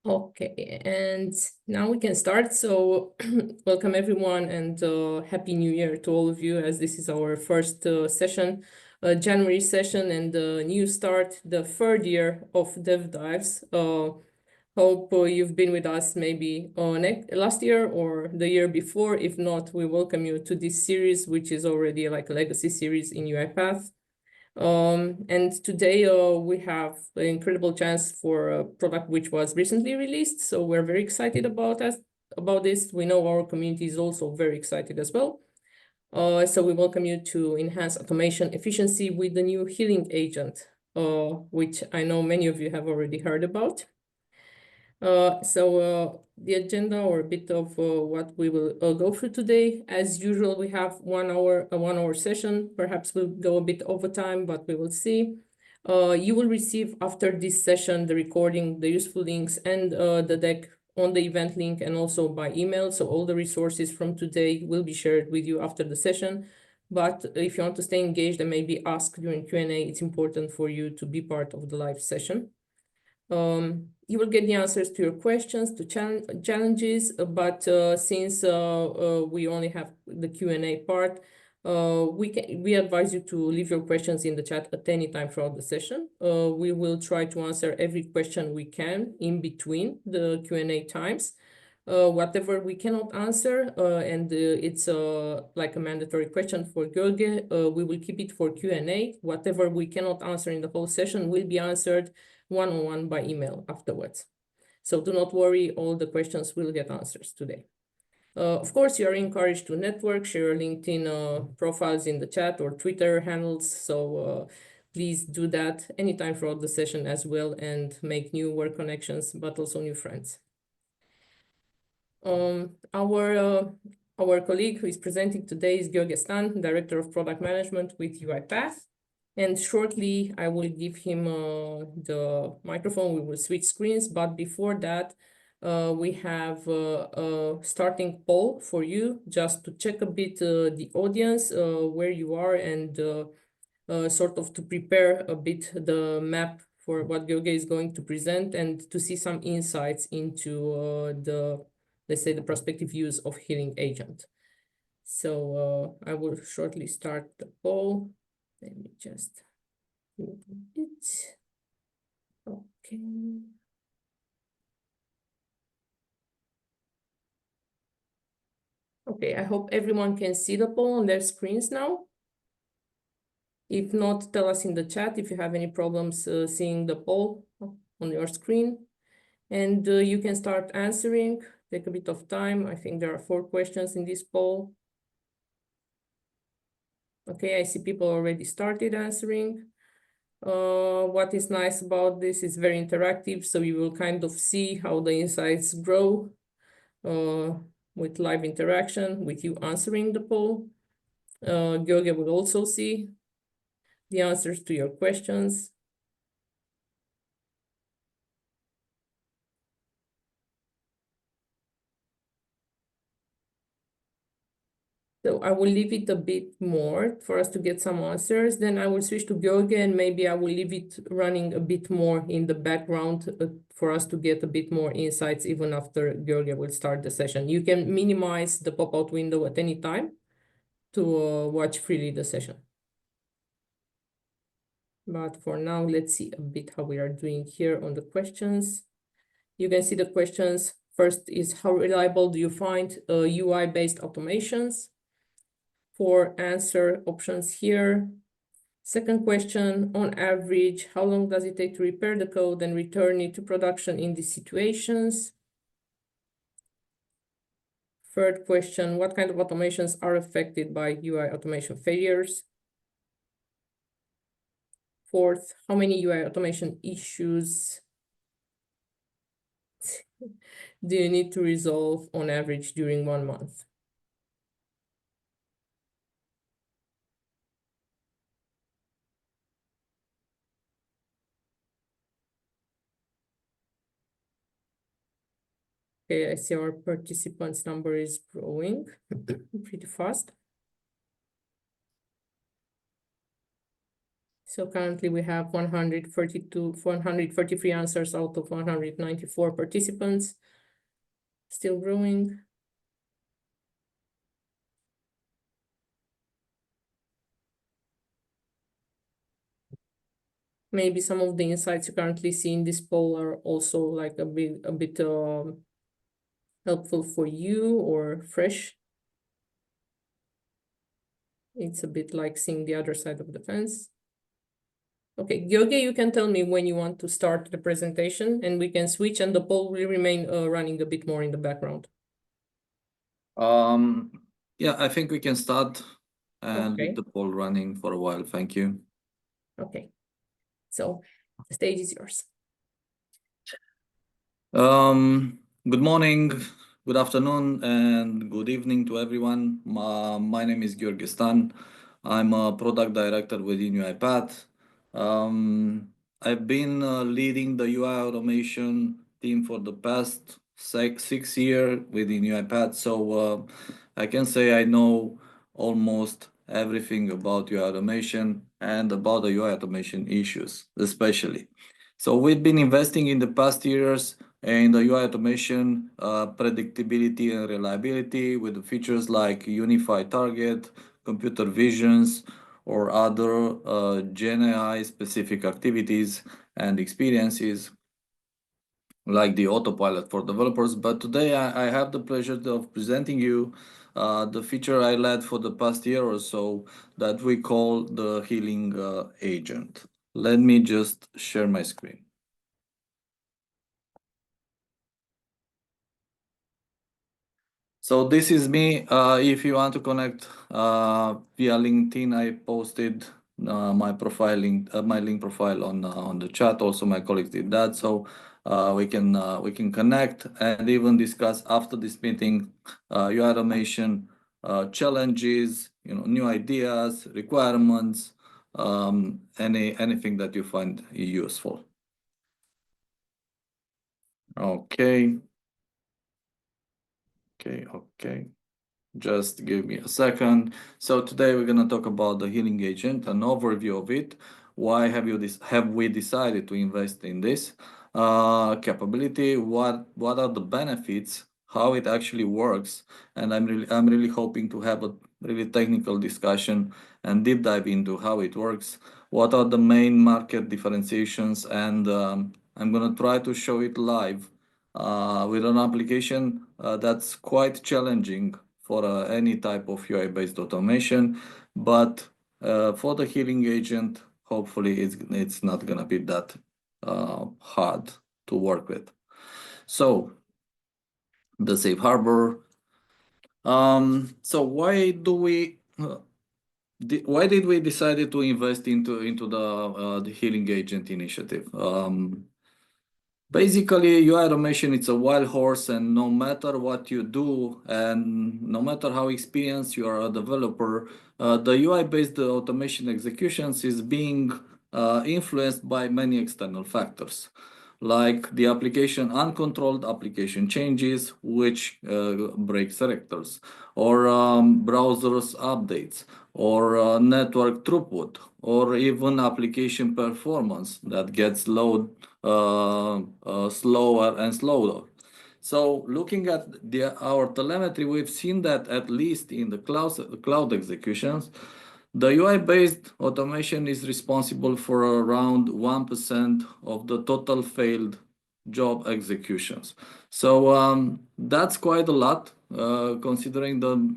Okay, and now we can start. So welcome everyone and Happy New Year to all of you, as this is our first session, January session, and new start, the third year of Dev Dives. Hope you've been with us maybe last year or the year before. If not, we welcome you to this series, which is already like a legacy series in UiPath. And today we have an incredible chance for a product which was recently released. So we're very excited about this. We know our community is also very excited as well. So we welcome you to enhance automation efficiency with the new Healing Agent, which I know many of you have already heard about. So the agenda, or a bit of what we will go through today. As usual, we have a 1 hour session. Perhaps we'll go a bit over time, but we will see. You will receive after this session the recording, the useful links, and the deck on the event link, and also by email. So all the resources from today will be shared with you after the session. But if you want to stay engaged and maybe ask during Q&A, it's important for you to be part of the live session. You will get the answers to your questions, to challenges, but since we only have the Q&A part, we advise you to leave your questions in the chat at any time throughout the session. We will try to answer every question we can in between the Q&A times. Whatever we cannot answer, and it's like a mandatory question for George, we will keep it for Q&A. Whatever we cannot answer in the whole session will be answered one-on-one by email afterwards. So do not worry, all the questions will get answers today. Of course, you are encouraged to network, share LinkedIn profiles in the chat or Twitter handles. So please do that anytime throughout the session as well, and make new work connections, but also new friends. Our colleague who is presenting today is George Stan, Director of Product Management with UiPath. And shortly, I will give him the microphone. We will switch screens. But before that, we have a starting poll for you, just to check a bit the audience, where you are, and sort of to prepare a bit the map for what George is going to present, and to see some insights into let's say, the prospective use of Healing Agent. So I will shortly start the poll. Let me just move a bit. Okay. Okay, I hope everyone can see the poll on their screens now. If not, tell us in the chat if you have any problems seeing the poll on your screen. And you can start answering. Take a bit of time. I think there are 4 questions in this poll. Okay, I see people already started answering. What is nice about this is very interactive, so you will kind of see how the insights grow with live interaction, with you answering the poll. George will also see the answers to your questions. So I will leave it a bit more for us to get some answers. Then I will switch to George, and maybe I will leave it running a bit more in the background for us to get a bit more insights even after George will start the session. You can minimize the pop-out window at any time to watch freely the session. But for now, let's see a bit how we are doing here on the questions. You can see the questions. First is, how reliable do you find UI-based automations? 4 answer options here. Second question, on average, how long does it take to repair the code and return it to production in these situations? Third question, what kind of automations are affected by UI automation failures? Fourth, how many UI automation issues do you need to resolve on average during 1 month? Okay, I see our participants number is growing pretty fast. So currently we have 143 answers out of 194 participants. Still growing. Maybe some of the insights you currently see in this poll are also like a bit helpful for you or fresh. It's a bit like seeing the other side of the fence. Okay, Gyoge, you can tell me when you want to start the presentation and we can switch and the poll will remain running a bit more in the background. Yeah, I think we can start and Okay. leave the poll running for a while. Thank you. Okay, so the stage is yours. Good morning, good afternoon, and good evening to everyone. My name is Gheorghe Stan. I'm a product director within UiPath. I've been leading the UI automation team for the past 6 years within UiPath, so I can say I know almost everything about UI automation and about the UI automation issues, especially. So we've been investing in the past years in the UI automation, predictability and reliability with the features like unified target, computer visions, or other Gen AI specific activities and experiences like the autopilot for developers. But today I have the pleasure of presenting you the feature I led for the past year or so that we call the healing agent. Let me just share my screen. So this is me. If you want to connect via LinkedIn, I posted my profile link, my link profile on the chat. Also, my colleagues did that, so we can connect and even discuss after this meeting your automation challenges, new ideas, requirements, anything that you find useful. Okay. Just give me a second. So today we're going to talk about the healing agent, an overview of it. Why have we decided to invest in this capability? What are the benefits? How it actually works? And I'm really hoping to have a really technical discussion and deep dive into how it works. What are the main market differentiations? And I'm going to try to show it live with an application that's quite challenging for any type of UI-based automation, but for the healing agent, hopefully it's not gonna be that hard to work with. So the safe harbor. So why did we decided to invest into the healing agent initiative? Basically, UI automation, it's a wild horse, and no matter what you do, and no matter how experienced you are a developer, the UI-based automation executions is being influenced by many external factors, like the application uncontrolled application changes, which breaks sectors, or browsers updates, or network throughput, or even application performance that gets slower and slower. So looking at our telemetry, we've seen that at least in the cloud executions, the UI-based automation is responsible for around 1% of the total failed job executions. So that's quite a lot, considering the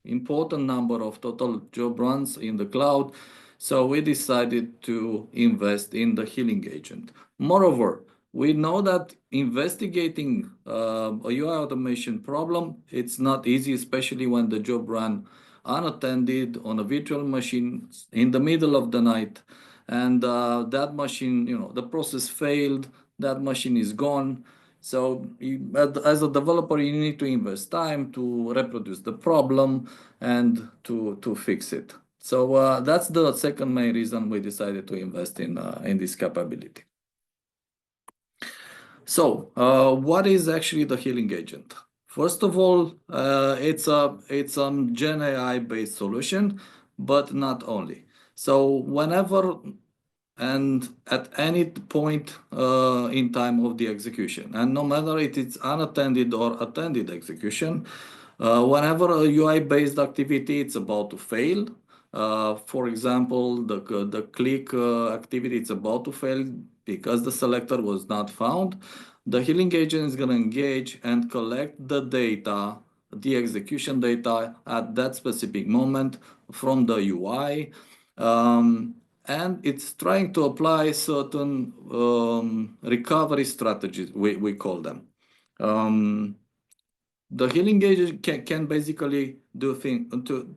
important number of total job runs in the cloud. So we decided to invest in the healing agent. Moreover, we know that investigating a UI automation problem, it's not easy, especially when the job ran unattended on a virtual machine in the middle of the night. And that machine, the process failed, that machine is gone. So as a developer, you need to invest time to reproduce the problem and to fix it. So that's the second main reason we decided to invest in this capability. So what is actually the healing agent? First of all, it's a Gen AI based solution, but not only. So whenever and at any point in time of the execution. And no matter if it's unattended or attended execution, whenever a UI-based activity is about to fail, for example, the click activity is about to fail because the selector was not found, the healing agent is going to engage and collect the data, the execution data at that specific moment from the UI. And it's trying to apply certain recovery strategies, we call them. The healing agent can basically do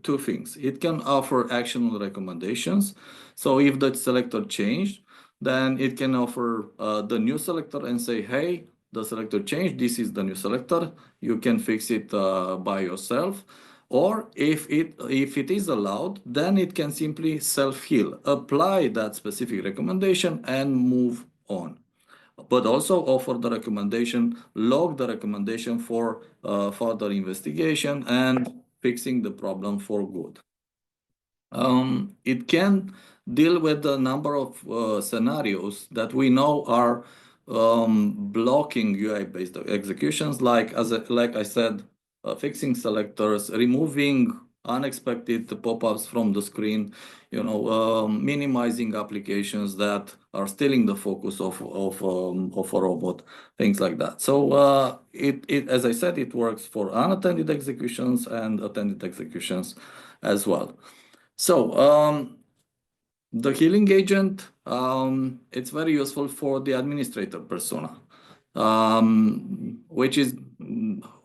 two things. It can offer actionable recommendations. So if the selector changed, then it can offer the new selector and say, hey, the selector changed, this is the new selector, you can fix it by yourself. Or if it is allowed, then it can simply self-heal, apply that specific recommendation and move on. But also offer the recommendation, log the recommendation for further investigation and fixing the problem for good. It can deal with a number of scenarios that we know are blocking UI-based executions, like I said, fixing selectors, removing unexpected pop-ups from the screen, minimizing applications that are stealing the focus of a robot, things like that. So as I said, it works for unattended executions and attended executions as well. So the healing agent, it's very useful for the administrator persona, which is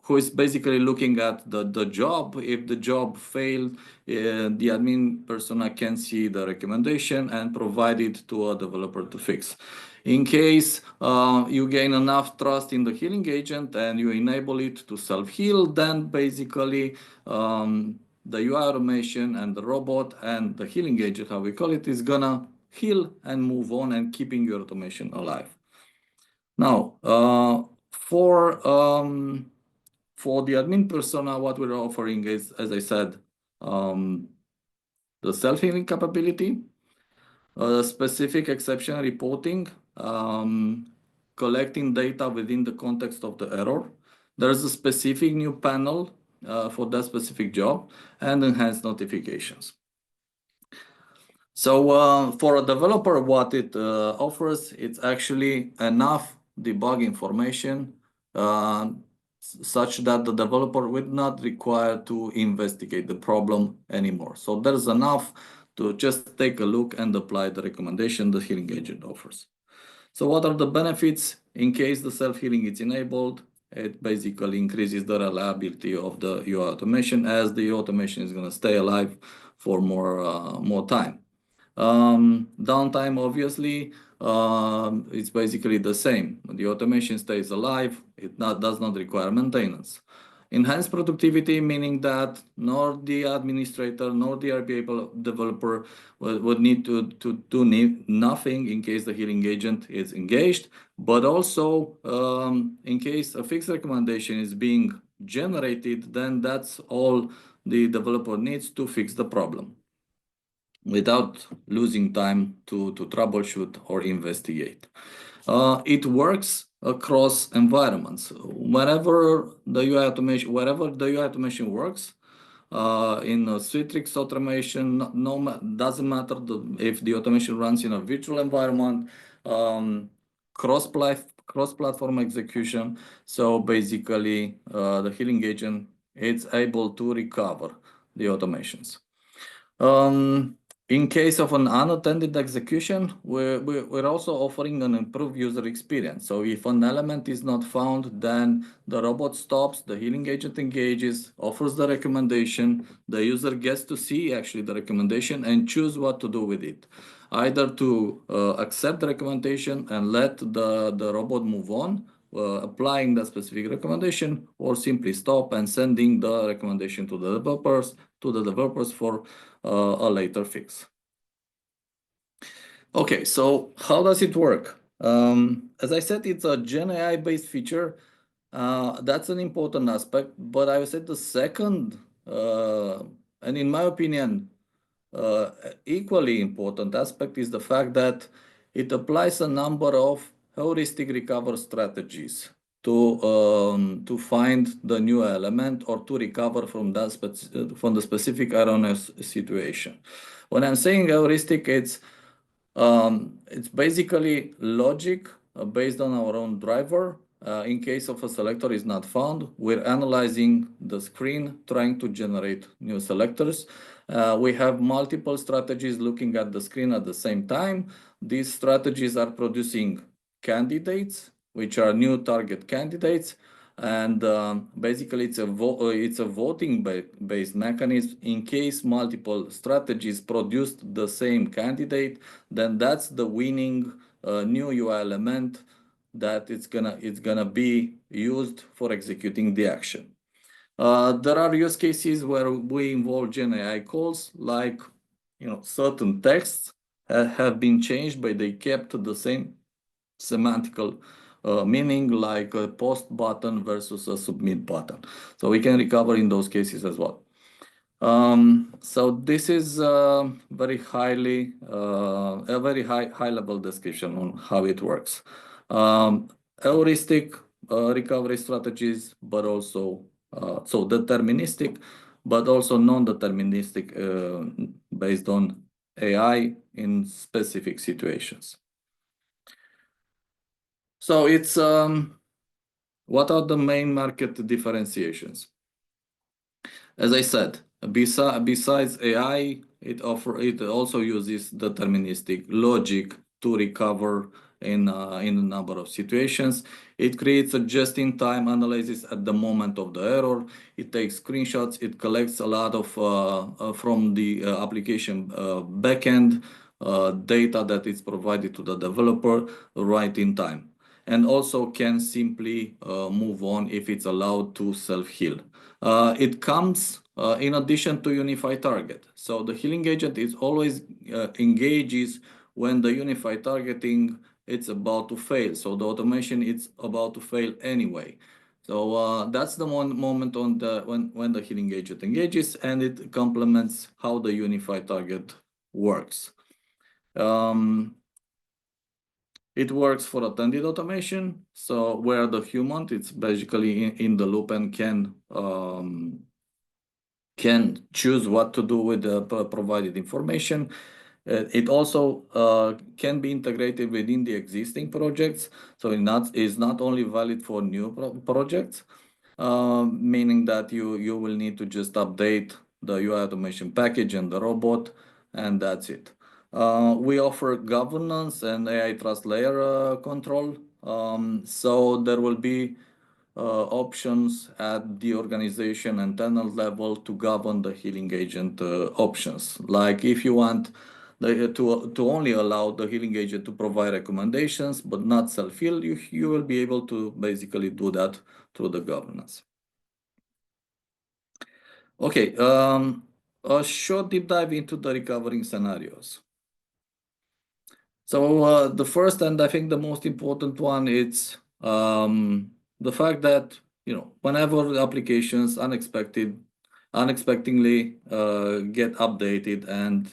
who is basically looking at the job. If the job failed, the admin persona can see the recommendation and provide it to a developer to fix. In case you gain enough trust in the healing agent and you enable it to self-heal, then basically the UI automation and the robot and the healing agent, how we call it, is gonna heal and move on and keeping your automation alive. Now, for the admin persona, what we're offering is, as I said, the self-healing capability, specific exception reporting, collecting data within the context of the error. There's a specific new panel for that specific job and enhanced notifications. So for a developer, what it offers, it's actually enough debug information such that the developer will not require to investigate the problem anymore. So there's enough to just take a look and apply the recommendation the healing agent offers. So what are the benefits? In case the self-healing is enabled, it basically increases the reliability of the UI automation, as the automation is going to stay alive for more time. Downtime, obviously, it's basically the same. The automation stays alive. It does not require maintenance. Enhanced productivity, meaning that nor the administrator nor the RPA developer would need to do nothing in case the healing agent is engaged, but also in case a fixed recommendation is being generated, then that's all the developer needs to fix the problem without losing time to troubleshoot or investigate. It works across environments. Wherever the UI automation works, in a Citrix automation, doesn't matter if the automation runs in a virtual environment, cross-platform execution. So basically, the healing agent is able to recover the automations. In case of an unattended execution, we're also offering an improved user experience. So if an element is not found, then the robot stops, the healing agent engages, offers the recommendation, the user gets to see actually the recommendation and choose what to do with it. Either to accept the recommendation and let the robot move on, applying that specific recommendation, or simply stop and sending the recommendation to the developers for a later fix. Okay, so how does it work? As I said, it's a Gen AI based feature. That's an important aspect, but I would say the second, and in my opinion, equally important aspect is the fact that it applies a number of heuristic recovery strategies to find the new element or to recover from the specific erroneous situation. When I'm saying heuristic, it's basically logic based on our own driver. In case of a selector is not found, we're analyzing the screen, trying to generate new selectors. We have multiple strategies looking at the screen at the same time. These strategies are producing candidates, which are new target candidates. And basically, it's a voting based mechanism. In case multiple strategies produced the same candidate, then that's the winning new UI element that it's gonna be used for executing the action. There are use cases where we involve Gen AI calls, like certain texts have been changed, but they kept the same semantical meaning, like a post button versus a submit button. So we can recover in those cases as well. So this is a very high level description on how it works. Heuristic recovery strategies, but also so deterministic, but also non-deterministic based on AI in specific situations. So it's what are the main market differentiations? As I said, besides AI, it also uses deterministic logic to recover in a number of situations. It creates a just-in-time analysis at the moment of the error. It takes screenshots. It collects a lot of from the application backend data that is provided to the developer right in time, and also can simply move on if it's allowed to self-heal. It comes in addition to unified target. So the healing agent is always engages when the unified targeting it's about to fail. So the automation it's about to fail anyway. So that's the moment on when the healing agent engages, and it complements how the unified target works. It works for attended automation, so where the human it's basically in the loop and can choose what to do with the provided information. It also can be integrated within the existing projects, so it's not only valid for new projects, meaning that you will need to just update the UI automation package and the robot, and that's it. We offer governance and AI trust layer control. So there will be options at the organization and tenant level to govern the healing agent options. Like if you want to only allow the healing agent to provide recommendations but not self-heal, you will be able to basically do that through the governance. Okay, a short deep dive into the recovering scenarios. So the first and I think the most important one is the fact that whenever applications unexpectedly get updated and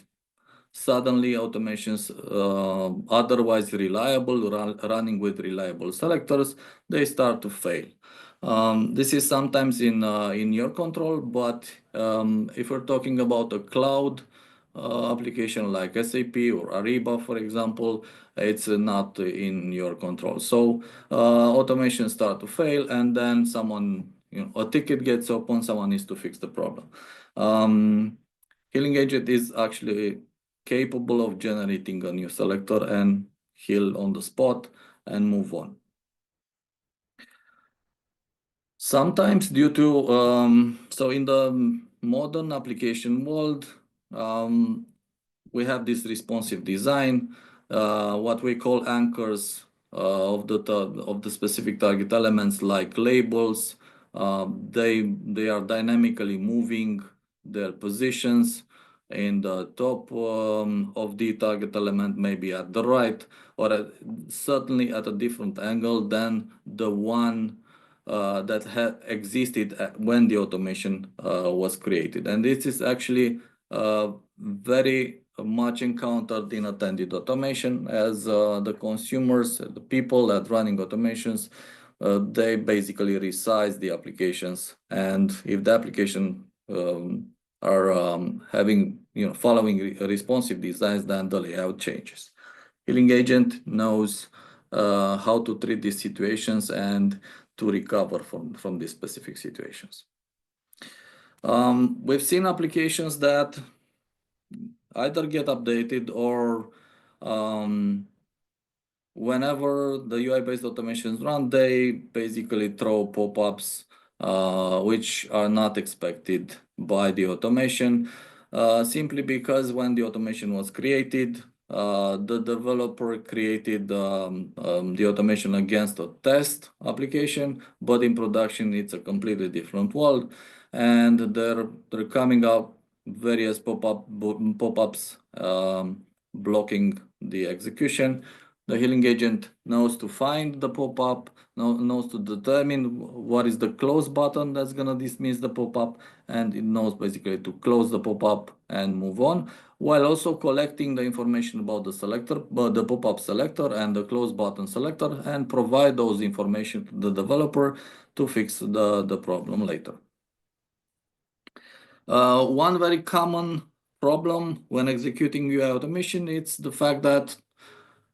suddenly automations otherwise reliable running with reliable selectors, they start to fail. This is sometimes in your control, but if we're talking about a cloud application like SAP or Ariba, for example, it's not in your control. So automations start to fail, and then a ticket gets open, someone needs to fix the problem. Healing agent is actually capable of generating a new selector and heal on the spot and move on. Sometimes due to, so in the modern application world, we have this responsive design, what we call anchors of the specific target elements like labels. They are dynamically moving their positions in the top of the target element, maybe at the right, or certainly at a different angle than the one that had existed when the automation was created. And this is actually very much encountered in attended automation, as the consumers, the people that running automations, they basically resize the applications, and if the application are having, following responsive designs, then the layout changes. Healing Agent knows how to treat these situations and to recover from these specific situations. We've seen applications that either get updated or whenever the UI-based automations run, they basically throw pop-ups which are not expected by the automation, simply because when the automation was created, the developer created the automation against a test application, but in production it's a completely different world, and they're coming up various pop-ups blocking the execution. The healing agent knows to find the pop-up, knows to determine what is the close button that's gonna dismiss the pop-up, and it knows basically to close the pop-up and move on, while also collecting the information about the selector, the pop-up selector and the close button selector, and provide those information to the developer to fix the problem later. One very common problem when executing UI automation, it's the fact that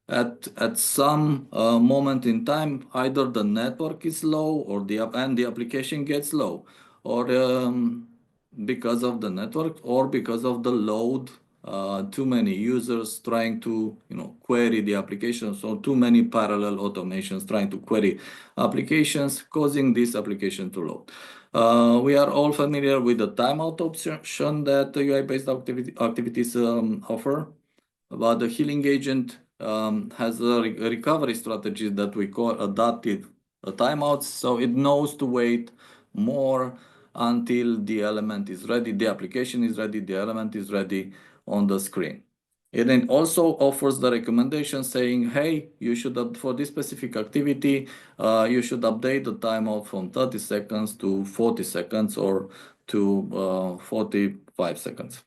at some moment in time, either the network is slow or the application gets slow, or because of the network or because of the load, too many users trying to query the application, so too many parallel automations trying to query applications, causing this application to load. We are all familiar with the timeout option that the UI-based activities offer, but the healing agent has a recovery strategy that we call adaptive timeouts. So it knows to wait more until the element is ready, the application is ready, the element is ready on the screen. It then also offers the recommendation saying, hey, you should, for this specific activity, you should update the timeout from 30 seconds to 40 seconds or to 45 seconds.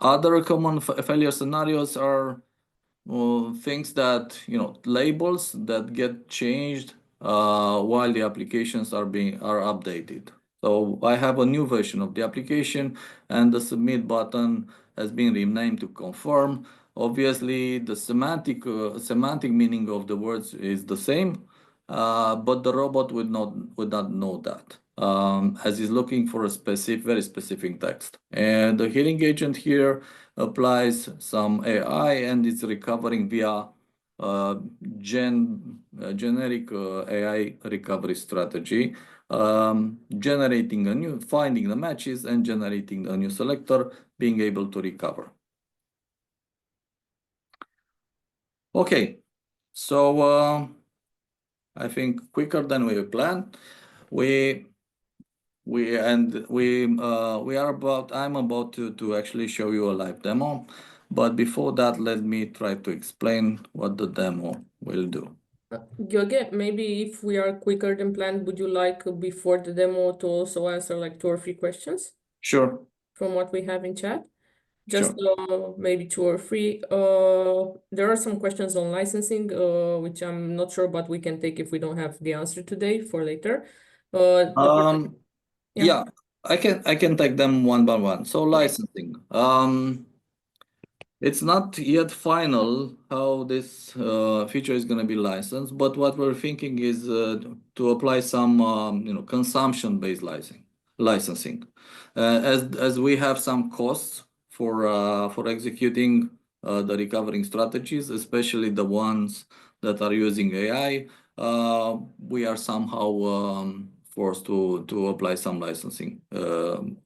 Other common failure scenarios are things that, labels that get changed while the applications are updated. So I have a new version of the application and the submit button has been renamed to confirm. Obviously, the semantic meaning of the words is the same, but the robot would not know that, as he's looking for a very specific text. And the healing agent here applies some AI and it's recovering via generic AI recovery strategy, finding the matches and generating a new selector, being able to recover. Okay, so I think quicker than we planned. I'm about to actually show you a live demo, but before that, let me try to explain what the demo will do. George, maybe if we are quicker than planned, would you like before the demo to also answer like 2 or 3 questions? Sure. From what we have in chat? Just sure. Maybe 2 or 3. There are some questions on licensing, which I'm not sure, but we can take if we don't have the answer today for later. Yeah, I can take them one by one. So licensing. It's not yet final how this feature is going to be licensed, but what we're thinking is to apply some consumption-based licensing, as we have some costs for executing the recovering strategies, especially the ones that are using AI. We are somehow forced to apply some licensing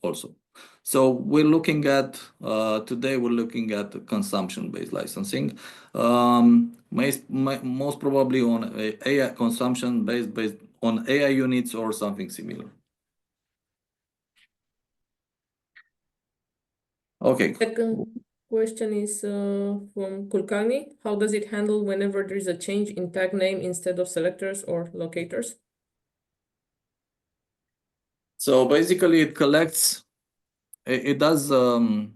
also. So we're looking at today. We're looking at consumption-based licensing, most probably on AI consumption based on AI units or something similar. Okay. Second question is from Kulkani. How does it handle whenever there is a change in tag name instead of selectors or locators? So basically it collects, it does a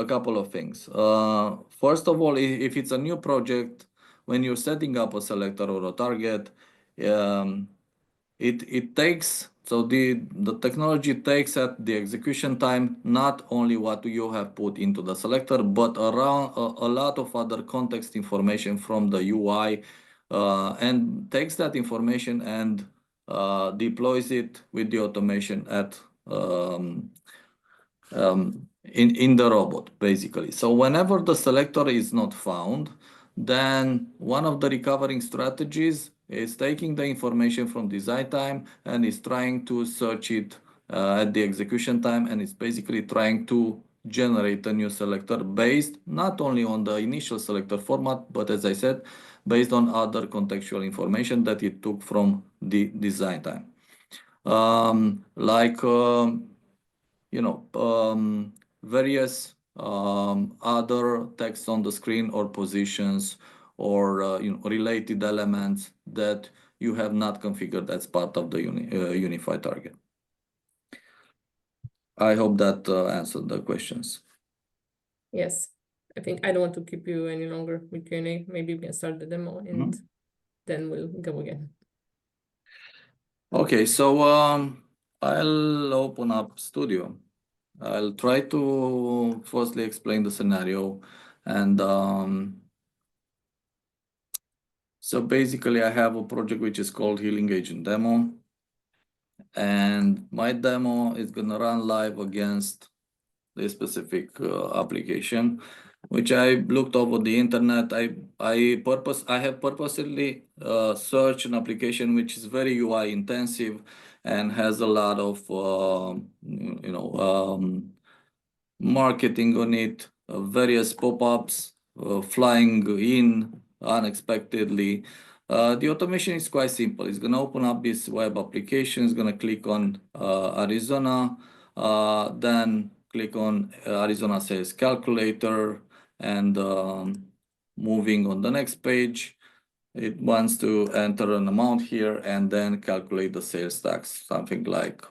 couple of things. First of all, if it's a new project, when you're setting up a selector or a target, it takes, so the technology takes at the execution time not only what you have put into the selector, but around a lot of other context information from the UI, and takes that information and deploys it with the automation at in the robot, basically. So whenever the selector is not found, then one of the recovering strategies is taking the information from design time and is trying to search it at the execution time, and it's basically trying to generate a new selector based not only on the initial selector format, but as I said, based on other contextual information that it took from the design time. Various other text on the screen or positions or related elements that you have not configured as part of the unified target. I hope that answered the questions. Yes, I think I don't want to keep you any longer with Q&A. Maybe we can start the demo and then we'll go again. Okay, so I'll open up Studio. I'll try to firstly explain the scenario, and so basically I have a project which is called Healing Agent Demo, and my demo is gonna run live against this specific application, which I looked over the internet. I have purposely searched an application which is very UI intensive and has a lot of marketing on it, various pop-ups flying in unexpectedly. The automation is quite simple. It's going to open up this web application. It's going to click on Arizona, then click on Arizona Sales Calculator, and moving on the next page, it wants to enter an amount here and then calculate the sales tax, something like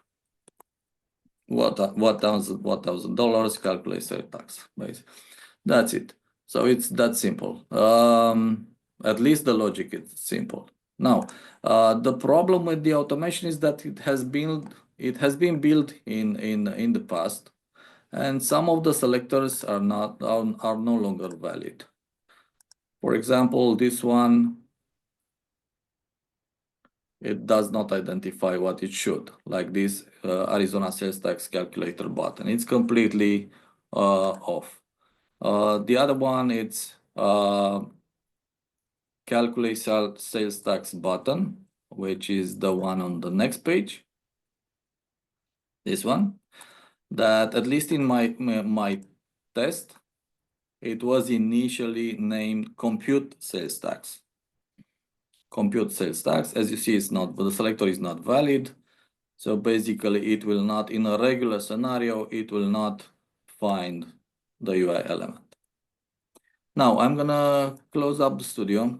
$1,000, calculate sales tax, basically. That's it. So it's that simple. At least the logic is simple. Now, the problem with the automation is that it has been built in the past, and some of the selectors are no longer valid. For example, this one, it does not identify what it should, like this Arizona sales tax calculator button. It's completely off. The other one, it's calculate sales tax button, which is the one on the next page. This one, that at least in my test, it was initially named compute sales tax. Compute sales tax, as you see, it's not, but the selector is not valid. So basically it will not, in a regular scenario, it will not find the UI element. Now I'm gonna close up the studio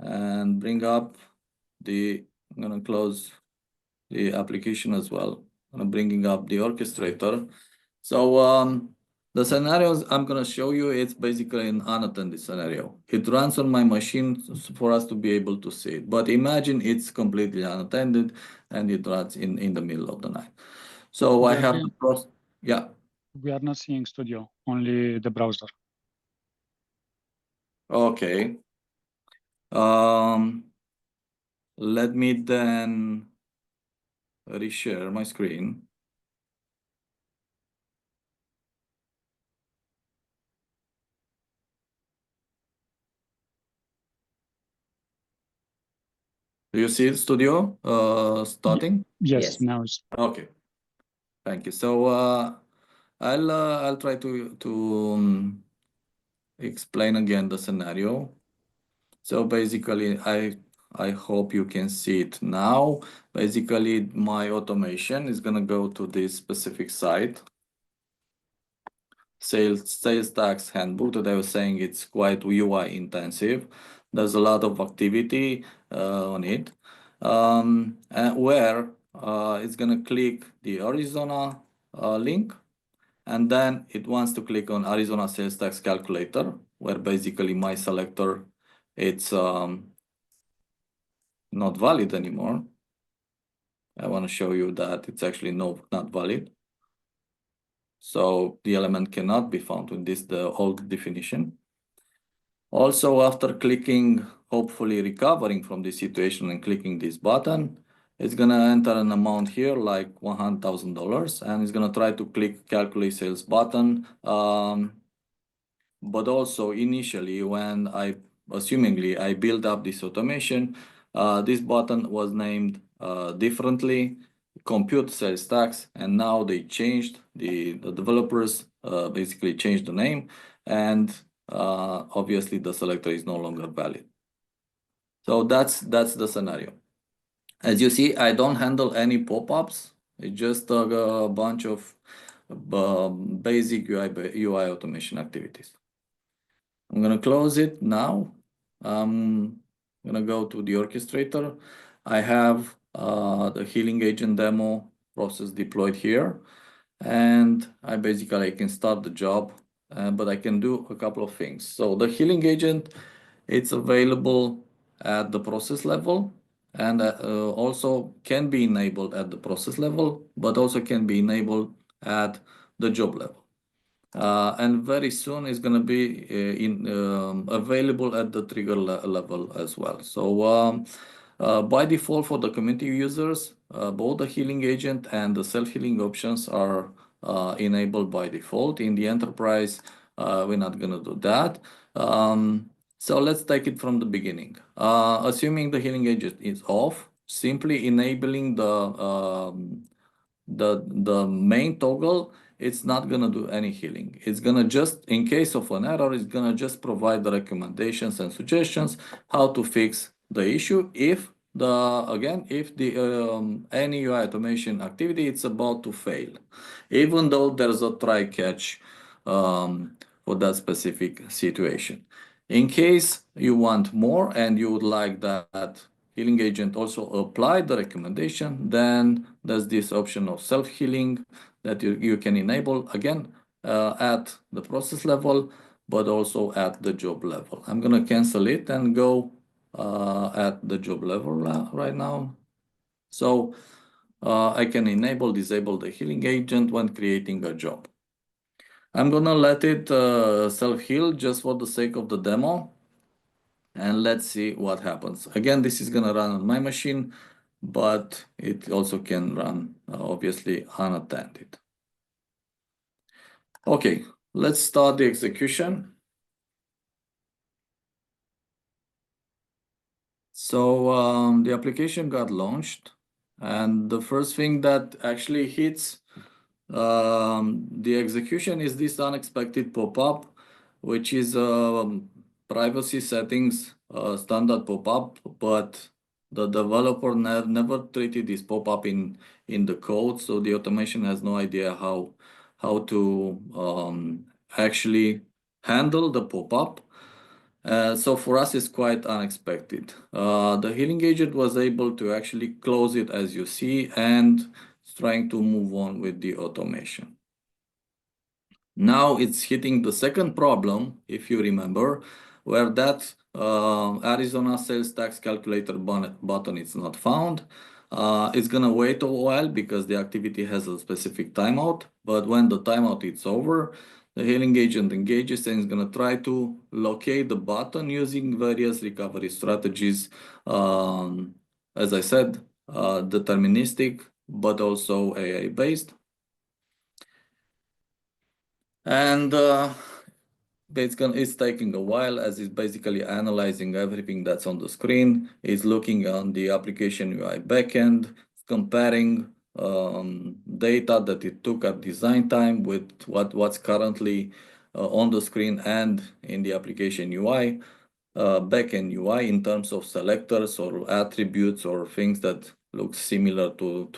and bring up I'm gonna close the application as well. I'm bringing up the orchestrator. So the scenarios I'm gonna show you, it's basically an unattended scenario. It runs on my machine for us to be able to see it. But imagine it's completely unattended and it runs in the middle of the night. So I have the process. Yeah. We are not seeing Studio, only the browser. Okay. Let me then reshare my screen. Do you see Studio starting? Yes, now it's Okay. Thank you. So I'll try to explain again the scenario. So basically, I hope you can see it now. Basically, my automation is gonna go to this specific site, sales tax handbook, that I was saying it's quite UI intensive. There's a lot of activity on it, where it's gonna click the Arizona link, and then it wants to click on Arizona sales tax calculator, where basically my selector, it's not valid anymore. I want to show you that it's actually not valid. So the element cannot be found in the old definition. Also, after clicking, hopefully recovering from this situation and clicking this button, it's gonna enter an amount here like $100,000, and it's gonna try to click calculate sales button. But also initially when assumingly I built up this automation, this button was named differently, compute sales tax, and now they changed, the developers basically changed the name, and obviously the selector is no longer valid. So that's the scenario. As you see, I don't handle any pop-ups. It's just a bunch of basic UI automation activities. I'm gonna close it now. I'm gonna go to the Orchestrator. I have the Healing Agent demo process deployed here, and I can start the job, but I can do a couple of things. So the Healing Agent, it's available at the process level, and also can be enabled at the process level, but also can be enabled at the job level. And very soon it's going to be available at the trigger level as well. So by default for the community users, both the healing agent and the self-healing options are enabled by default. In the enterprise, we're not going to do that. So let's take it from the beginning. Assuming the healing agent is off, simply enabling the main toggle, it's not gonna do any healing. It's gonna just, in case of an error, it's gonna just provide the recommendations and suggestions how to fix the issue if any UI automation activity it's about to fail, even though there's a try catch for that specific situation. In case you want more and you would like that healing agent also apply the recommendation, then there's this option of self-healing that you can enable again at the process level, but also at the job level. I'm gonna cancel it and go at the job level right now. So I can disable the healing agent when creating a job. I'm gonna let it self-heal just for the sake of the demo. And let's see what happens. Again, this is gonna run on my machine, but it also can run obviously unattended. Okay, let's start the execution. So the application got launched, and the first thing that actually hits the execution is this unexpected pop-up, which is privacy settings standard pop-up, but the developer never treated this pop-up in the code, so the automation has no idea how to actually handle the pop-up. So for us, it's quite unexpected. The healing agent was able to actually close it as you see, and it's trying to move on with the automation. Now it's hitting the second problem, if you remember, where that Arizona sales tax calculator button is not found. It's gonna wait a while because the activity has a specific timeout, but when the timeout is over, the healing agent engages and is gonna try to locate the button using various recovery strategies. As I said, deterministic, but also AI-based. And it's taking a while as it's basically analyzing everything that's on the screen. It's looking on the application UI backend, comparing data that it took at design time with what's currently on the screen and in the application UI, backend UI in terms of selectors or attributes or things that look similar to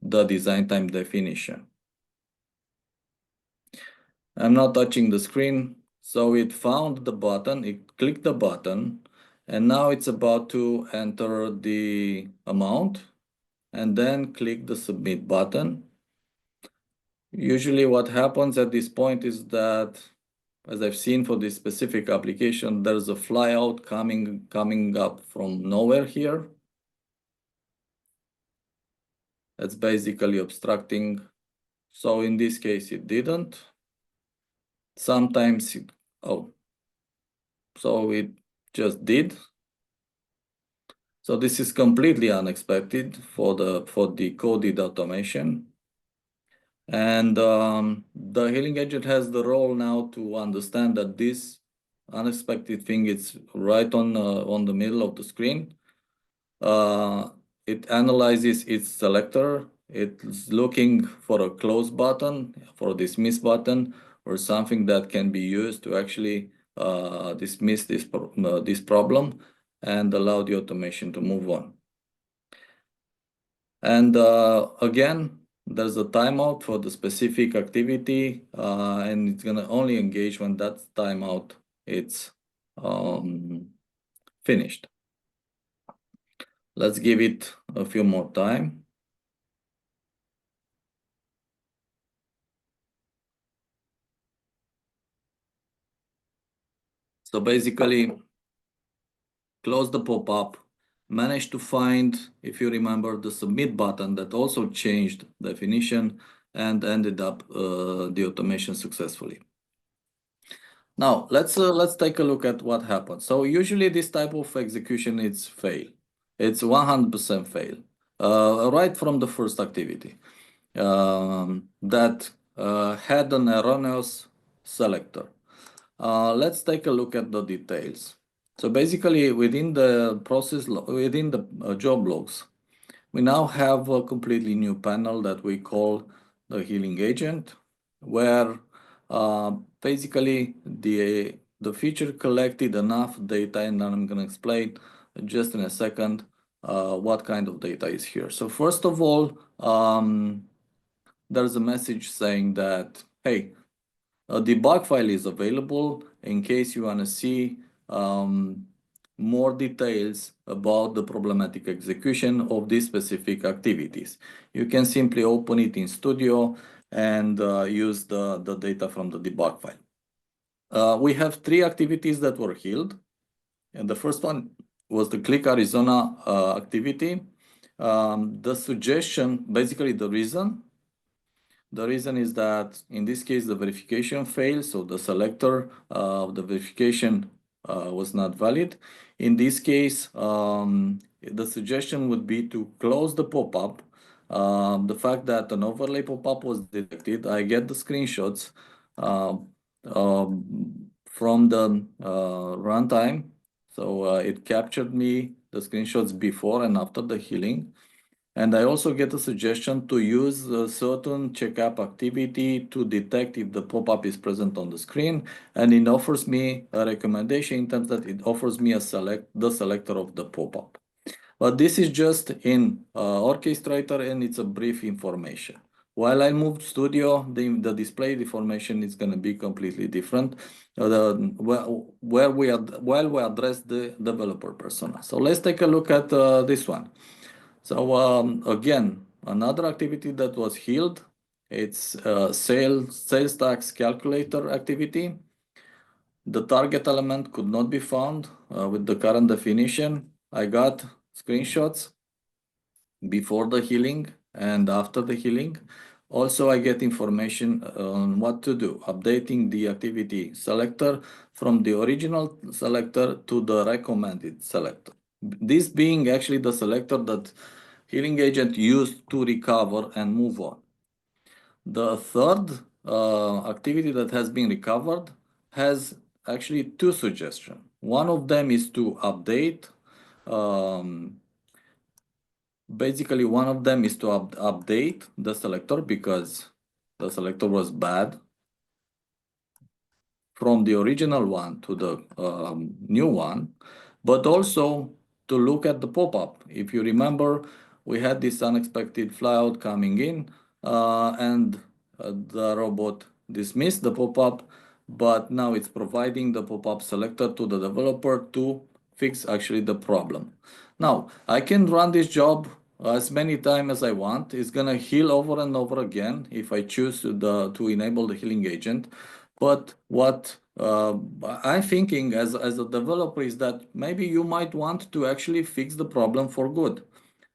the design time definition. I'm not touching the screen. So it found the button, it clicked the button, And now it's about to enter the amount and then click the submit button. Usually what happens at this point is that, as I've seen for this specific application, there's a flyout coming up from nowhere here. That's basically obstructing. So in this case, it didn't. Sometimes so it just did. So this is completely unexpected for the coded automation. And the healing agent has the role now to understand that this unexpected thing is right on the middle of the screen. It analyzes its selector. It's looking for a close button, for a dismiss button, or something that can be used to actually dismiss this problem and allow the automation to move on. And again, there's a timeout for the specific activity, and it's gonna only engage when that timeout it's finished. Let's give it a few more time. So basically, close the pop-up, managed to find, if you remember, the submit button that also changed definition and ended up the automation successfully. Now let's take a look at what happened. So usually this type of execution is fail. It's 100% fail right from the first activity that had an erroneous selector. Let's take a look at the details. So basically, within the process, within the job logs, we now have a completely new panel that we call the healing agent, where basically the feature collected enough data, and I'm going to explain just in a second what kind of data is here. So first of all, there's a message saying that, hey, a debug file is available in case you want to see more details about the problematic execution of these specific activities. You can simply open it in Studio and use the data from the debug file. We have 3 activities that were healed. And the first one was the Click Arizona activity. The suggestion, basically the reason is that in this case, the verification failed. So the selector of the verification was not valid. In this case, the suggestion would be to close the pop-up. The fact that an overlay pop-up was detected, I get the screenshots from the runtime. So it captured me the screenshots before and after the healing. And I also get a suggestion to use a certain checkup activity to detect if the pop-up is present on the screen. And it offers me a recommendation in terms that it offers me the selector of the pop-up. But this is just in Orchestrator, and it's a brief information. While I moved Studio, the displayed information is going to be completely different while we address the developer persona. So let's take a look at this one. So again, another activity that was healed, it's sales tax calculator activity. The target element could not be found with the current definition. I got screenshots before the healing and after the healing. Also, I get information on what to do, updating the activity selector from the original selector to the recommended selector. This being actually the selector that healing agent used to recover and move on. The third activity that has been recovered has actually 2 suggestions. One of them is to update. Basically, one of them is to update the selector because the selector was bad from the original one to the new one, but also to look at the pop-up. If you remember, we had this unexpected flyout coming in and the robot dismissed the pop-up, but now it's providing the pop-up selector to the developer to fix actually the problem. Now, I can run this job as many times as I want. It's gonna heal over and over again if I choose to enable the healing agent. But what I'm thinking as a developer is that maybe you might want to actually fix the problem for good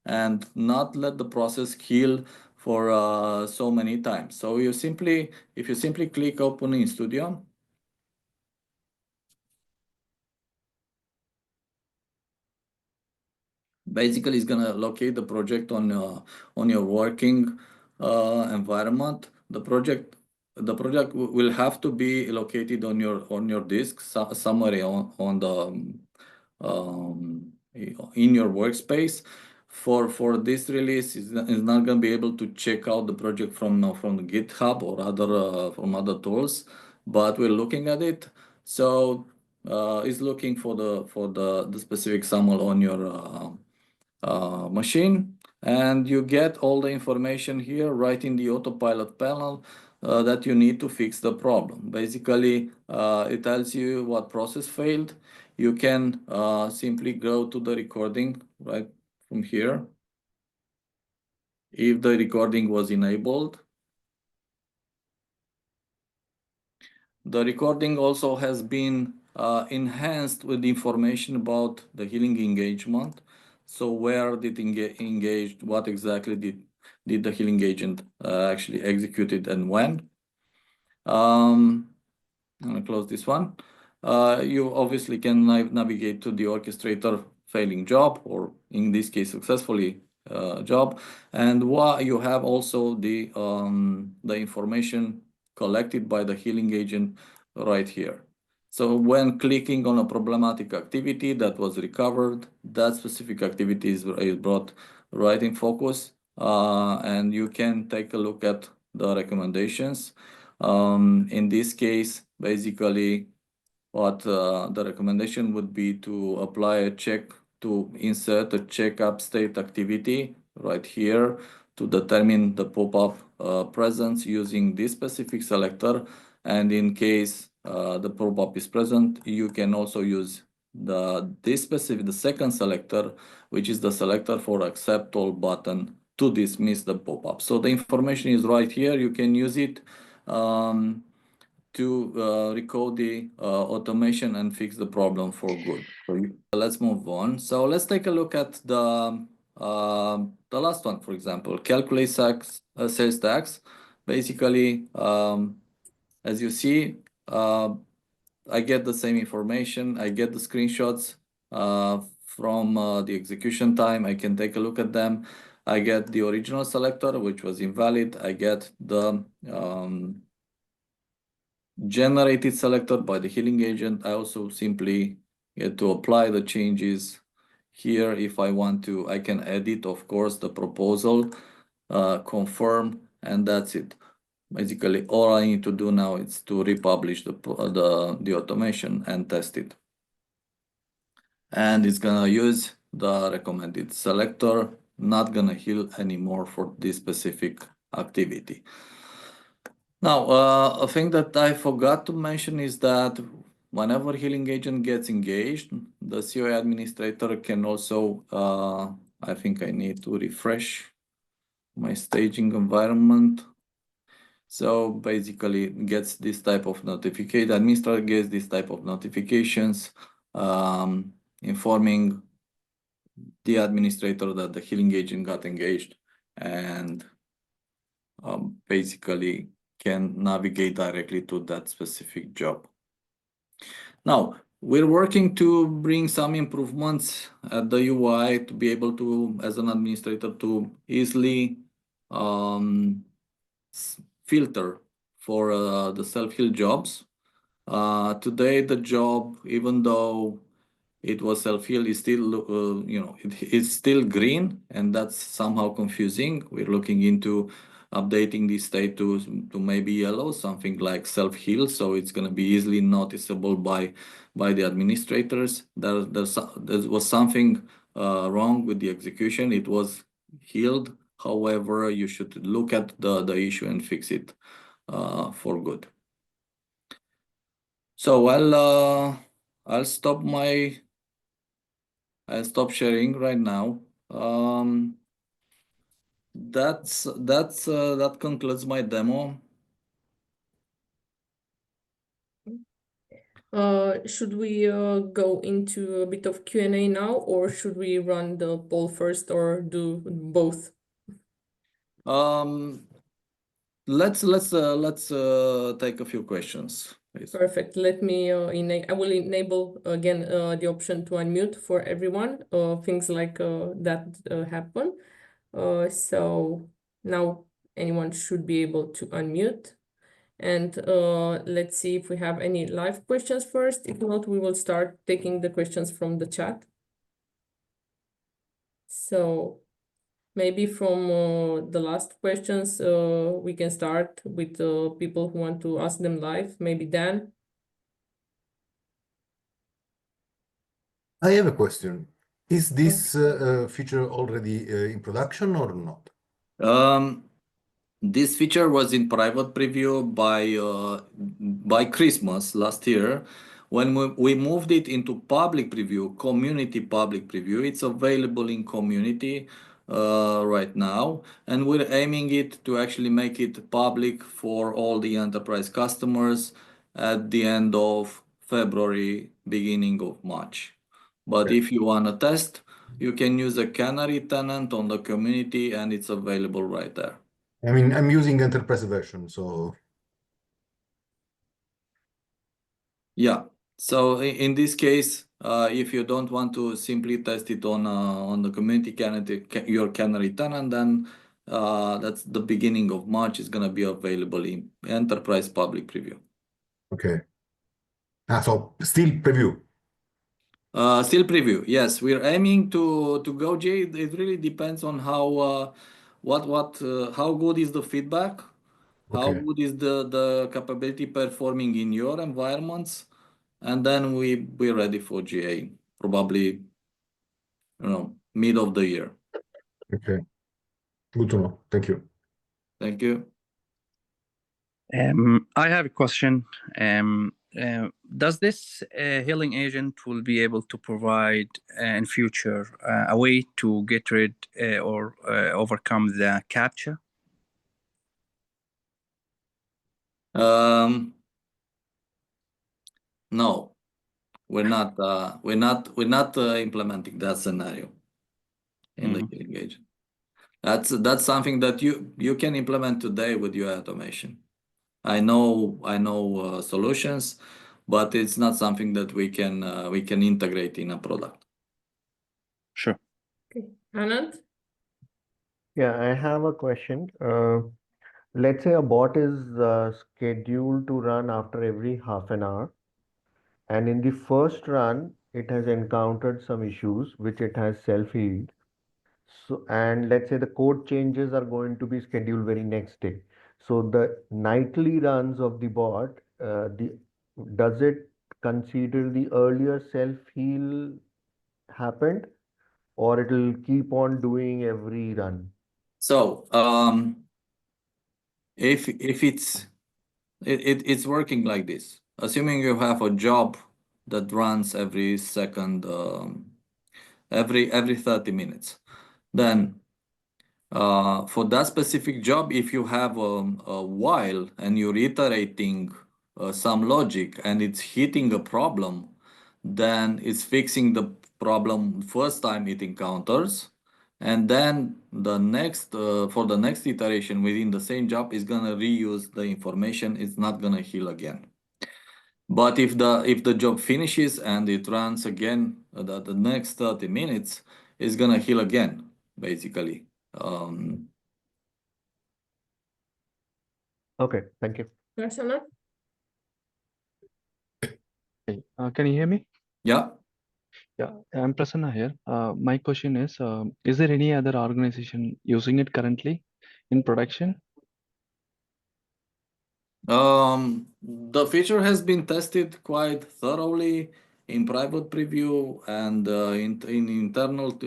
and not let the process heal for so many times. So if you simply click open in Studio, basically it's gonna locate the project on your working environment. The project will have to be located on your disk somewhere on the in your workspace. For this release, is not going to be able to check out the project from the GitHub or other from other tools, but we're looking at it. So it's looking for the specific SAML on your machine, and you get all the information here right in the autopilot panel that you need to fix the problem. Basically, it tells you what process failed. You can simply go to the recording right from here. If the recording was enabled, the recording also has been enhanced with information about the healing engagement. So where did engaged, what exactly did the healing agent actually executed and when? I'm gonna close this one. You obviously can navigate to the orchestrator failing job, or in this case, successfully job. And you have also the information collected by the healing agent right here. So when clicking on a problematic activity that was recovered, that specific activity is brought right in focus, and you can take a look at the recommendations. In this case, basically, what the recommendation would be to apply a check, to insert a checkup state activity right here to determine the pop-up presence using this specific selector. And in case the pop-up is present, you can also use the second selector, which is the selector for accept all button to dismiss the pop-up. So the information is right here. You can use it to recode the automation and fix the problem for good. So let's move on. So let's take a look at the last one, for example, calculate sales tax. Basically, as you see, I get the same information. I get the screenshots from the execution time. I can take a look at them. I get the original selector, which was invalid. I get the generated selector by the healing agent. I also simply get to apply the changes here. If I want to, I can edit, of course, the proposal, confirm, and that's it. Basically, all I need to do now is to republish the automation and test it. And it's gonna use the recommended selector, not gonna heal anymore for this specific activity. Now, a thing that I forgot to mention is that whenever healing agent gets engaged, the COI administrator can also, I think I need to refresh my staging environment. So basically gets this type of notification, the administrator gets this type of notifications, informing the administrator that the healing agent got engaged, and basically can navigate directly to that specific job. Now, we're working to bring some improvements at the UI to be able to, as an administrator, to easily filter for the self-heal jobs. Today, the job, even though it was self-heal, is still, it's still green, and that's somehow confusing. We're looking into updating this state to maybe yellow, something like self-heal, so it's going to be easily noticeable by the administrators. There was something wrong with the execution. It was healed. However, you should look at the issue and fix it for good. So I'll stop my I stop sharing right now. That concludes my demo. Should we go into a bit of Q&A now, or should we run the poll first, or do both? Let's take a few questions, please. Perfect. Let me I will enable again the option to unmute for everyone. Things like that happen. So now anyone should be able to unmute. And let's see if we have any live questions first. If not, we will start taking the questions from the chat. So maybe from the last questions, we can start with people who want to ask them live. Maybe Dan. I have a question. Is this feature already in production or not? This feature was in private preview by Christmas last year. When we moved it into public preview, community public preview, it's available in community right now, and we're aiming it to actually make it public for all the enterprise customers at the end of February, beginning of March. But Okay. if you want to test, you can use a canary tenant on the community, and it's available right there. I mean, I'm using enterprise version, so Yeah. So in this case, if you don't want to simply test it on the community canary, your canary tenant, then that's the beginning of March is gonna be available in enterprise public preview. okay. So still preview. Still preview. Yes, we're aiming to go GA. It really depends on how how good is the feedback, how Okay. good is the capability performing in your environments, and then we're ready for GA, probably, mid of the year. Okay. Good to know. Thank you. Thank you. I have a question. Does this healing agent will be able to provide in future a way to get rid or overcome the CAPTCHA? No, we're not implementing that scenario in the healing agent. That's something that you can implement today with your automation. I know solutions, but it's not something that we can integrate in a product. Sure. Okay. Anand? Yeah, I have a question. Let's say a bot is scheduled to run after every half an hour, and in the first run, it has encountered some issues which it has self-healed. So, and let's say the code changes are going to be scheduled very next day. So the nightly runs of the bot, does it consider the earlier self-heal happened, or it will keep on doing every run? So if it's working like this, assuming you have a job that runs every second, every 30 minutes, then for that specific job, if you have a while and you're iterating some logic and it's hitting a problem, then it's fixing the problem first time it encounters, and then the next for the next iteration within the same job is gonna reuse the information. It's not gonna heal again. But if the job finishes and it runs again, the next 30 minutes is gonna heal again, basically. Okay, thank you. Prasanna? Okay. Can you hear me? Yeah. Yeah, I'm Prasanna here. My question is there any other organization using it currently in production? The feature has been tested quite thoroughly in private preview and in internal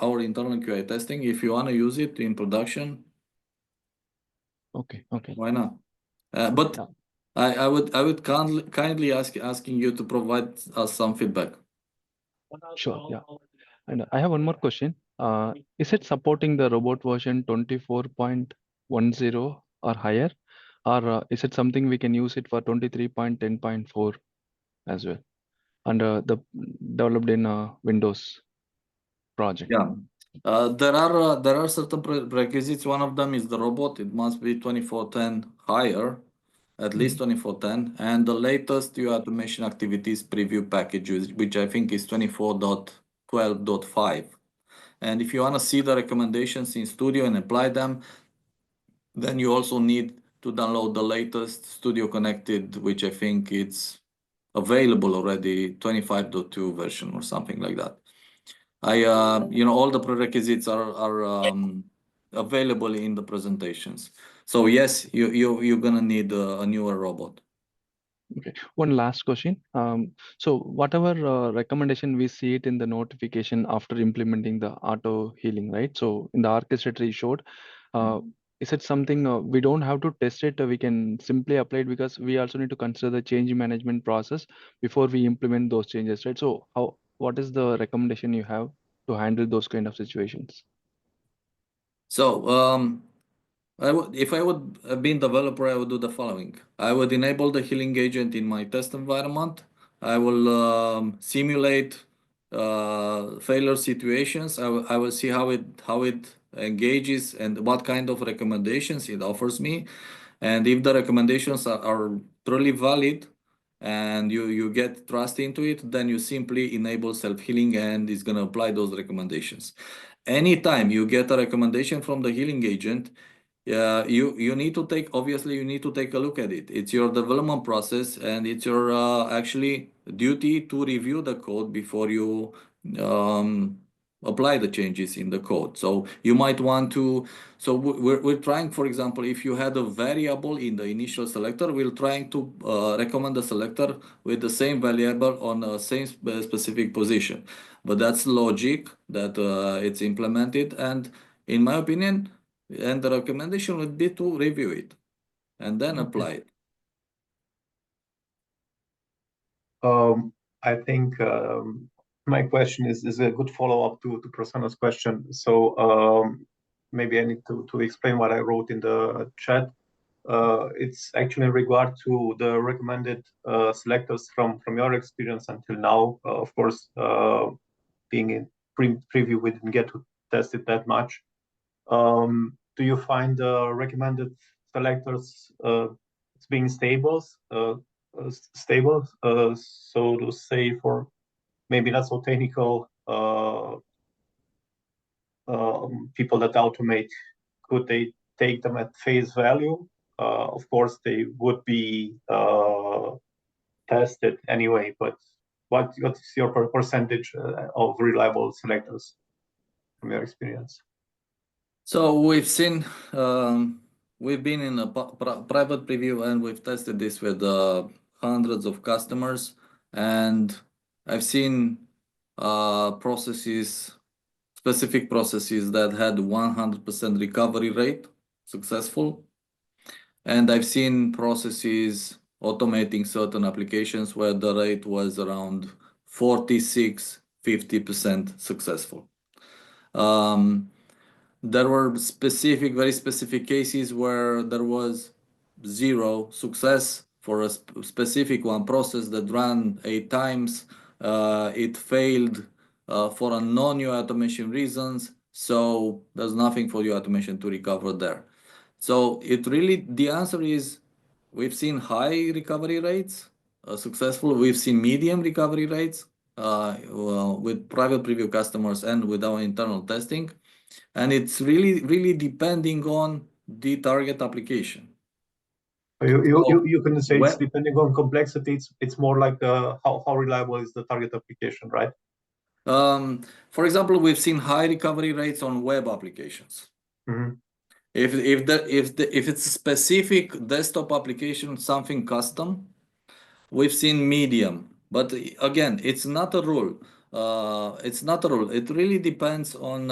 our internal QA testing. If you want to use it in production, Okay. why not? But Yeah. I would kindly asking you to provide us some feedback. Sure. Yeah. And I have one more question. Is it supporting the robot version 24.10 or higher, or is it something we can use it for 23.10.4 as well, and the developed in Windows project? Yeah. There are certain prerequisites. One of them is the robot. It must be 2410 higher, at least 2410, and the latest UI automation activities preview package, which I think is 24.12.5. And if you want to see the recommendations in Studio and apply them, then you also need to download the latest Studio Connected, which I think it's available already, 25.2 version or something like that. All the prerequisites are available in the presentations. So yes, you're gonna need a newer robot. Okay. One last question. So whatever recommendation we see it in the notification after implementing the auto healing, right? So in the orchestrator you showed, is it something we don't have to test it? We can simply apply it, because we also need to consider the change management process before we implement those changes, right? So what is the recommendation you have to handle those kind of situations? So if I would have been developer, I would do the following. I would enable the healing agent in my test environment. I will simulate failure situations. I will see how it engages and what kind of recommendations it offers me. And if the recommendations are truly valid and you get trust into it, then you simply enable self-healing and it's going to apply those recommendations. Anytime you get a recommendation from the healing agent, you need to take a look at it. It's your development process, and it's your actually duty to review the code before you apply the changes in the code. So you might want to. So we're trying, for example, if you had a variable in the initial selector, we're trying to recommend the selector with the same variable on the same specific position. But that's logic that it's implemented, and in my opinion. And the recommendation would be to review it and then apply it. I think my question is a good follow-up to Prasanna's question. So maybe I need to explain what I wrote in the chat. It's actually in regard to the recommended selectors from your experience until now. Of course, being in preview, we didn't get to test it that much. Do you find the recommended selectors being stable, so to say, for maybe not so technical people that automate? Could they take them at face value? Of course, they would be tested anyway, but what is your percentage of reliable selectors from your experience? So we've seen, we've been in a private preview and we've tested this with hundreds of customers, and I've seen specific processes that had 100% recovery rate successful. And I've seen processes automating certain applications where the rate was around 46-50% successful. There were very specific cases where there was zero success for a specific one process that ran 8 times. It failed for a non-UI automation reasons, so there's nothing for UI automation to recover there. So the answer is, we've seen high recovery rates, successful. We've seen medium recovery rates with private preview customers and with our internal testing. And it's really depending on the target application. You can say it's depending on complexity. It's more like how reliable is the target application, right? For example, we've seen high recovery rates on web applications. Mm-hmm. If it's a specific desktop application, something custom, we've seen medium. But again, it's not a rule. It really depends on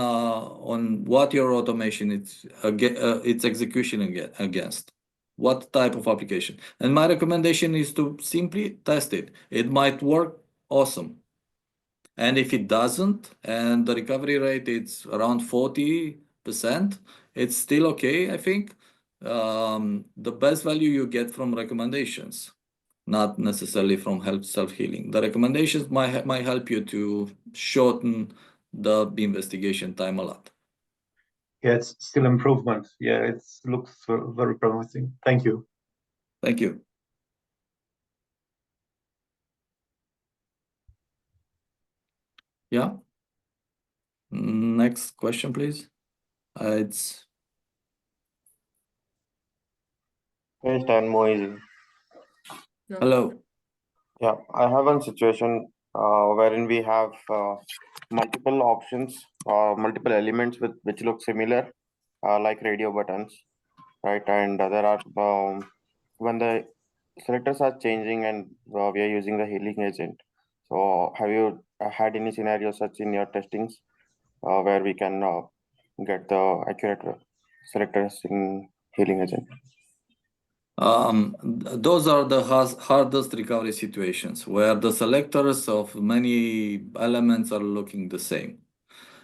what your automation its execution against, what type of application. And my recommendation is to simply test it. It might work awesome. And if it doesn't, and the recovery rate is around 40%, it's still okay, I think. The best value you get from recommendations, not necessarily from self-healing. The recommendations might help you to shorten the investigation time a lot. Yeah, it's still improvement. Yeah, it looks very promising. Thank you. Thank you. Yeah. Next question, please. It's Hey Stan, Moise. No. hello. Yeah, I have one situation wherein we have multiple options, multiple elements with which look similar, like radio buttons, right? And there are when the selectors are changing and we are using the healing agent. So, have you had any scenarios such in your testings where we can get the accurate selectors in healing agent? Those are the hardest recovery situations where the selectors of many elements are looking the same.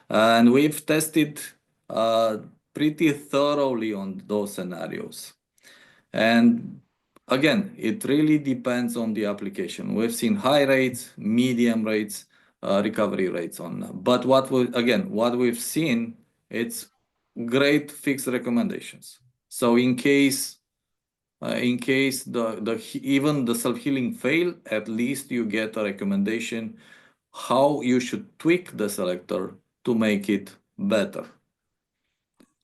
And we've tested pretty thoroughly on those scenarios. And again, it really depends on the application. We've seen high rates, medium rates, recovery rates on them. But what we've seen, it's great fixed recommendations. So in case even the self-healing fail, at least you get a recommendation how you should tweak the selector to make it better.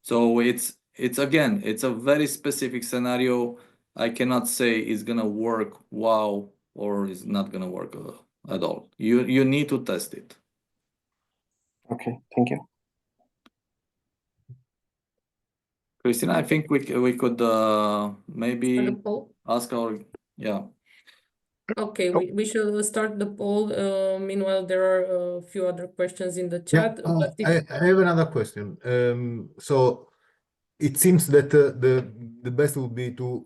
So it's a very specific scenario. I cannot say it's gonna work wow or it's not gonna work at all. You need to test it. Okay, thank you. Christina, I think we could maybe The poll? ask our Okay, we should start the poll. Meanwhile, there are a few other questions in the Yeah, chat. But I have another question. So it seems that the best would be to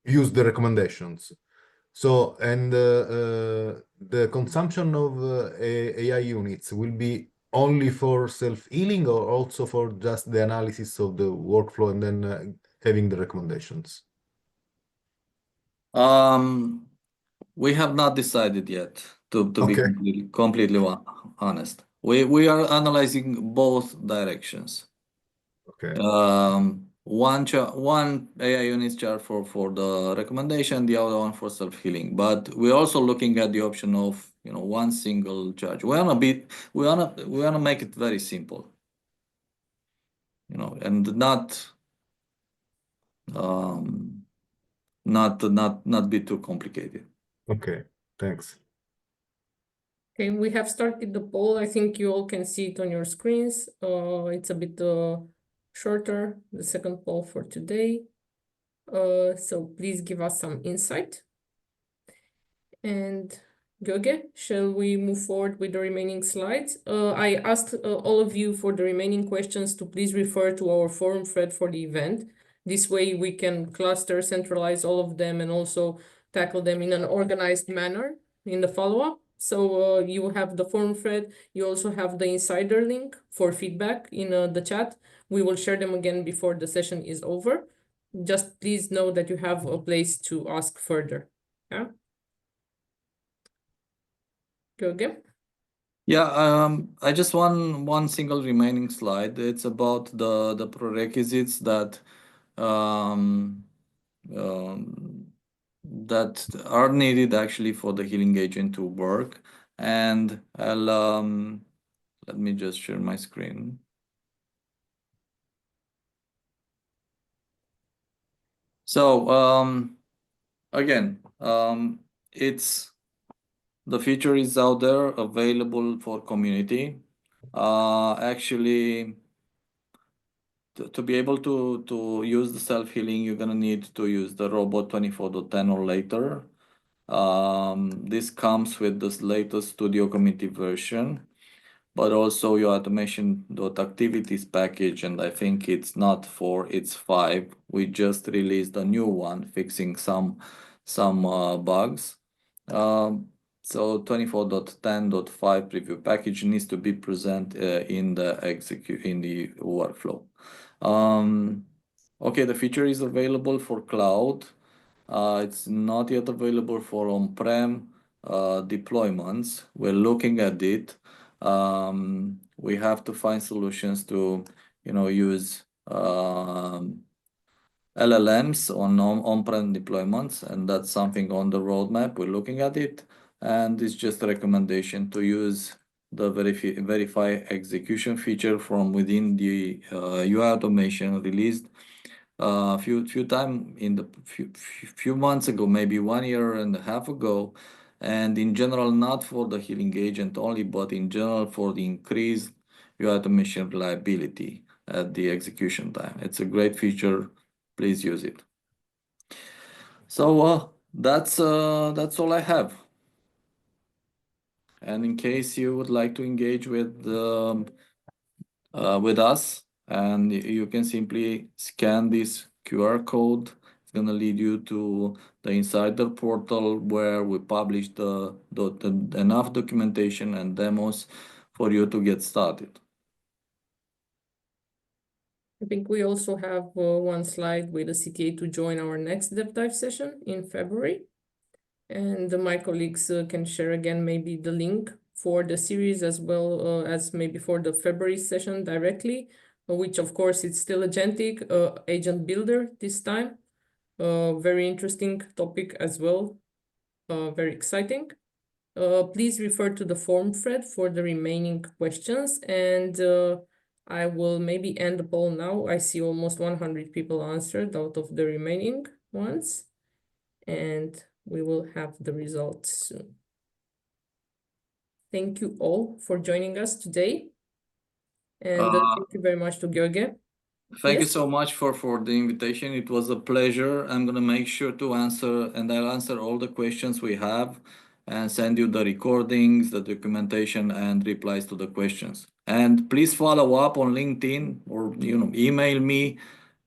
use the recommendations. So, and the consumption of AI units will be only for self-healing or also for just the analysis of the workflow and then having the recommendations? We have not decided yet, to be Okay. completely honest. We are analyzing both directions. Okay. One AI unit charge for the recommendation, the other one for self-healing. But we're also looking at the option of one single charge. We wanna make it very simple, and not be too complicated. Okay. Thanks. okay, we have started the poll. I think you all can see it on your screens. It's a bit shorter, the second poll for today. So please give us some insight. And Göge, shall we move forward with the remaining slides? I asked all of you for the remaining questions to please refer to our forum thread for the event. This way we can cluster, centralize all of them and also tackle them in an organized manner in the follow-up. So you have the forum thread. You also have the insider link for feedback in the chat. We will share them again before the session is over. Just please know that you have a place to ask further. Yeah. Göge? Yeah, I just one single remaining slide. It's about the prerequisites that that are needed actually for the healing agent to work. And I'll let me just share my screen. So again, it's the feature is out there available for community. Actually, to be able to use the self-healing, you're gonna need to use the robot 24.10 or later. This comes with this latest Studio Community version, but also your automation.activities package, and I think it's not 4, it's 5. We just released a new one fixing some bugs. So 24.10.5 preview package needs to be present in the workflow. Okay, the feature is available for cloud. It's not yet available for on-prem deployments. We're looking at it. We have to find solutions to, use LLMs on on-prem deployments, and that's something on the roadmap. We're looking at it, and it's just a recommendation to use the verify execution feature from within the UI automation released a few time in the few months ago, maybe 1 year and a half ago, and in general, not for the healing agent only, but in general for the increased UI automation reliability at the execution time. It's a great feature. Please use it. So that's all I have. And in case you would like to engage with us, and you can simply scan this QR code. It's gonna lead you to the Insider portal where we publish the enough documentation and demos for you to get started. I think we also have one slide with a CTA to join our next deep dive session in February. And my colleagues can share again maybe the link for the series as well as maybe for the February session directly, which of course it's still agentic agent builder this time. Very interesting topic as well, very exciting. Please refer to the forum thread for the remaining questions, and I will maybe end the poll now. I see almost 100 people answered out of the remaining ones, and we will have the results soon. Thank you all for joining us today. And thank you very much to Gheorghe. Thank you Yes? so much for the invitation. It was a pleasure. I'm going to make sure to answer, and I'll answer all the questions we have and send you the recordings, the documentation, and replies to the questions. And please follow up on LinkedIn or email me,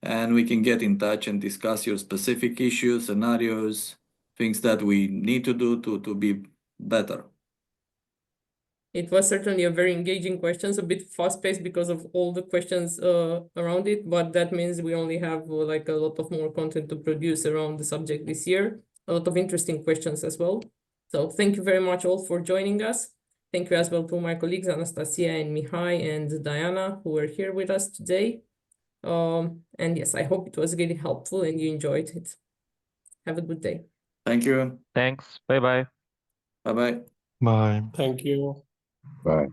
and we can get in touch and discuss your specific issues, scenarios, things that we need to do to be better. It was certainly a very engaging questions, a bit fast-paced because of all the questions around it, but that means we only have like a lot of more content to produce around the subject this year. A lot of interesting questions as well. So thank you very much all for joining us. Thank you as well to my colleagues, Anastasia and Mihai and Diana, who were here with us today. And yes, I hope it was really helpful and you enjoyed it. Have a good day. Thank you. Thanks. Bye-bye. Bye-bye. Bye. Thank you. Bye.